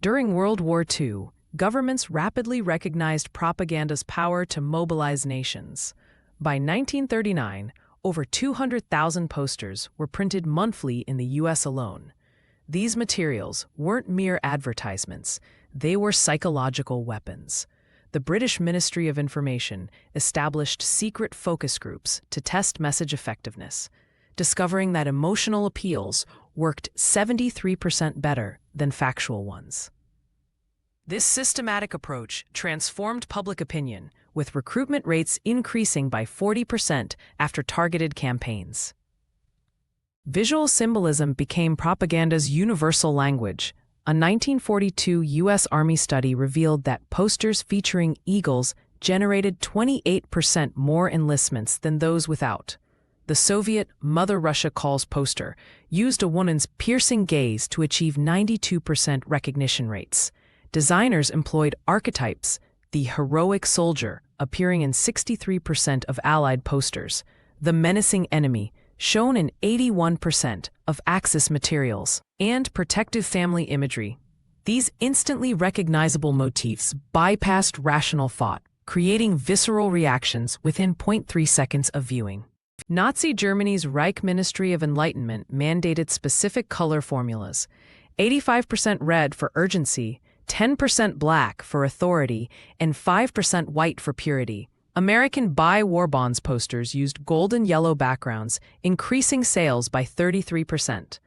During World War II, governments rapidly recognized propaganda's power to mobilize nations. By 1939, over 200,000 posters were printed monthly in the U.S. alone. These materials weren't mere advertisements, they were psychological weapons. The British Ministry of Information established secret focus groups to test message effectiveness, discovering that emotional appeals worked 73% better than factual ones. This systematic approach transformed public opinion, with recruitment rates increasing by 40% after targeted campaigns. Visual symbolism became propaganda's universal language. A 1942 U.S. Army study revealed that posters featuring eagles generated 28% more enlistments than those without. The Soviet Mother Russia Calls poster used a woman's piercing gaze to achieve 92% recognition rates. Designers employed archetypes, the heroic soldier, appearing in 63% of Allied posters, the menacing enemy, shown in 81% of Axis materials, and protective family imagery. These instantly recognizable motifs bypassed rational thought, creating visceral reactions within 0.3 seconds of viewing. Nazi Germany's Reich Ministry of Enlightenment mandated specific color formulas: 85% red for urgency, 10% black for authority, and 5% white for purity. American buy war bonds posters used gold and yellow backgrounds, increasing sales by 33%.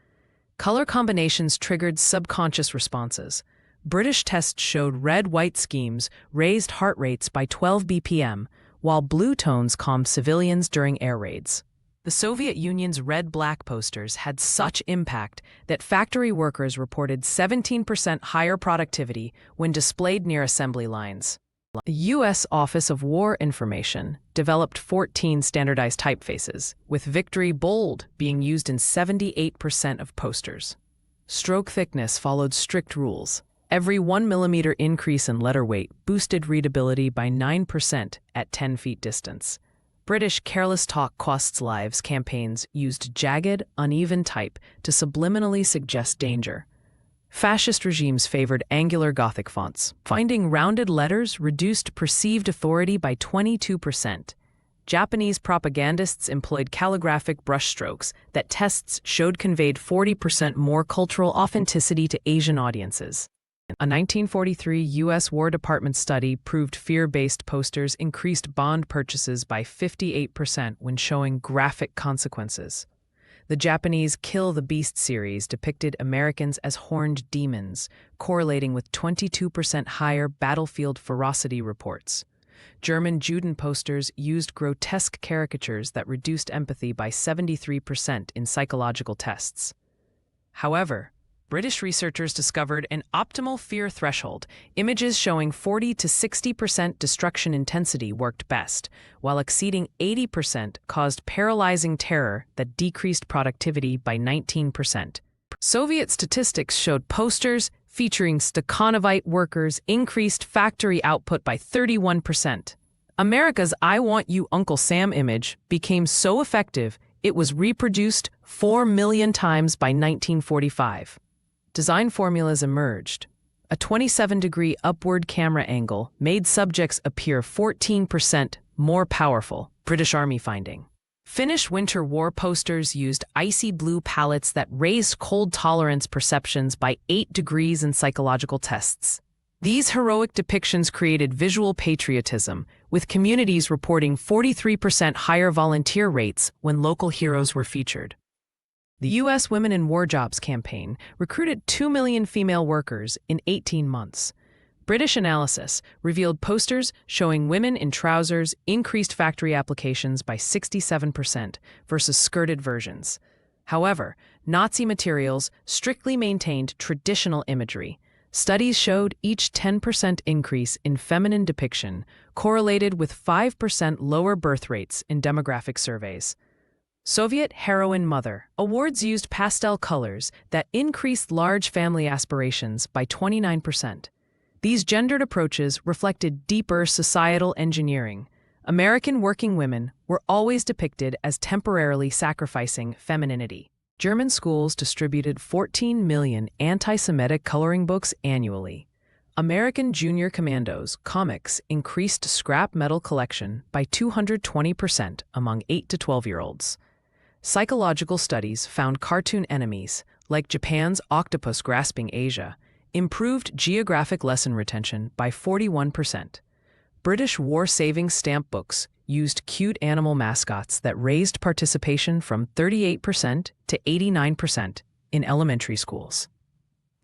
Color combinations triggered subconscious responses. British tests showed red-white schemes raised heart rates by 12 BPM, while blue tones calmed civilians during air raids. The Soviet Union's red-black posters had such impact that factory workers reported 17% higher productivity when displayed near assembly lines. The U.S. Office of War Information developed 14 standardized typefaces, with Victory Bold being used in 78% of posters. Stroke thickness followed strict rules. Every 1 millimeter increase in letter weight boosted readability by 9% at 10 feet distance. British Careless Talk Costs Lives campaigns used jagged, uneven type to subliminally suggest danger. Fascist regimes favored angular Gothic fonts. Finding rounded letters reduced perceived authority by 22%. Japanese propagandists employed calligraphic brushstrokes that tests showed conveyed 40% more cultural authenticity to Asian audiences. A 1943 U.S. War Department study proved fear-based posters increased bond purchases by 58% when showing graphic consequences. The Japanese Kill the Beast series depicted Americans as horned demons, correlating with 22% higher battlefield ferocity reports. German Juden posters used grotesque caricatures that reduced empathy by 73% in psychological tests. However, British researchers discovered an optimal fear threshold. Images showing 40 to 60% destruction intensity worked best, while exceeding 80% caused paralyzing terror that decreased productivity by 19%. Soviet statistics showed posters featuring Stakhanovite workers increased factory output by 31%. America's I Want You Uncle Sam image became so effective it was reproduced 4 million times by 1945. Design formulas emerged. A 27-degree upward camera angle made subjects appear 14% more powerful, British Army finding. Finnish winter war posters used icy blue palettes that raised cold tolerance perceptions by 8 degrees in psychological tests. These heroic depictions created visual patriotism, with communities reporting 43% higher volunteer rates when local heroes were featured. The U.S. Women in War Jobs campaign recruited 2 million female workers in 18 months. British analysis revealed posters showing women in trousers increased factory applications by 67% versus skirted versions. However, Nazi materials strictly maintained traditional imagery. Studies showed each 10% increase in feminine depiction correlated with 5% lower birth rates in demographic surveys. Soviet Heroine Mother awards used pastel colors that increased large family aspirations by 29%. These gendered approaches reflected deeper societal engineering. American working women were always depicted as temporarily sacrificing femininity. German schools distributed 14 million anti-Semitic coloring books annually. American Junior Commandos comics increased scrap metal collection by 220% among 8 to 12-year-olds. Psychological studies found cartoon enemies, like Japan's octopus grasping Asia, improved geographic lesson retention by 41%. British war-saving stamp books used cute animal mascots that raised participation from 38% to 89% in elementary schools.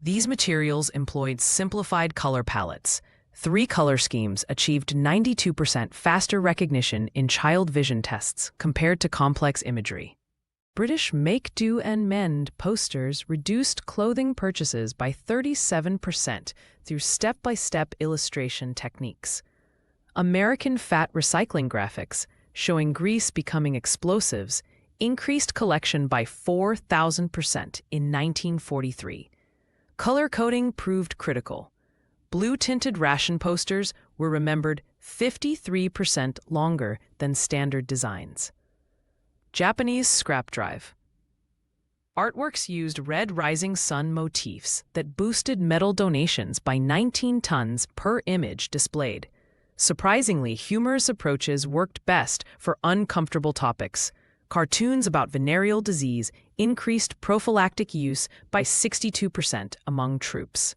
These materials employed simplified color palettes. 3 color schemes achieved 92% faster recognition in child vision tests compared to complex imagery. British Make, Do, and Mend posters reduced clothing purchases by 37% through step-by-step illustration techniques. American fat recycling graphics, showing grease becoming explosives, increased collection by 4,000% in 1943. Color coding proved critical. Blue-tinted ration posters were remembered 53% longer than standard designs. Japanese scrap drive. Artworks used red rising sun motifs that boosted metal donations by 19 tons per image displayed. Surprisingly, humorous approaches worked best for uncomfortable topics. Cartoons about venereal disease increased prophylactic use by 62% among troops.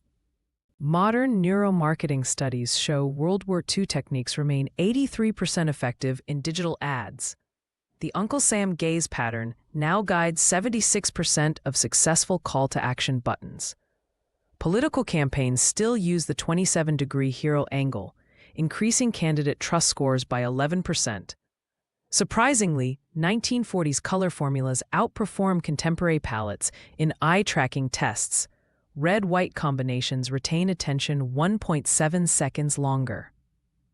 Modern neuromarketing studies show World War II techniques remain 83% effective in digital ads. The Uncle Sam gaze pattern now guides 76% of successful call-to-action buttons. Political campaigns still use the 27-degree hero angle, increasing candidate trust scores by 11%. Surprisingly, 1940s color formulas outperform contemporary palettes in eye-tracking tests. Red-white combinations retain attention 1.7 seconds longer.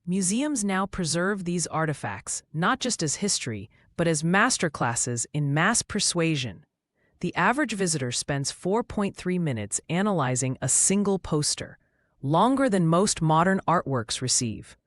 Museums now preserve these artifacts not just as history, but as masterclasses in mass persuasion. The average visitor spends 4.3 minutes analyzing a single poster, longer than most modern artworks receive.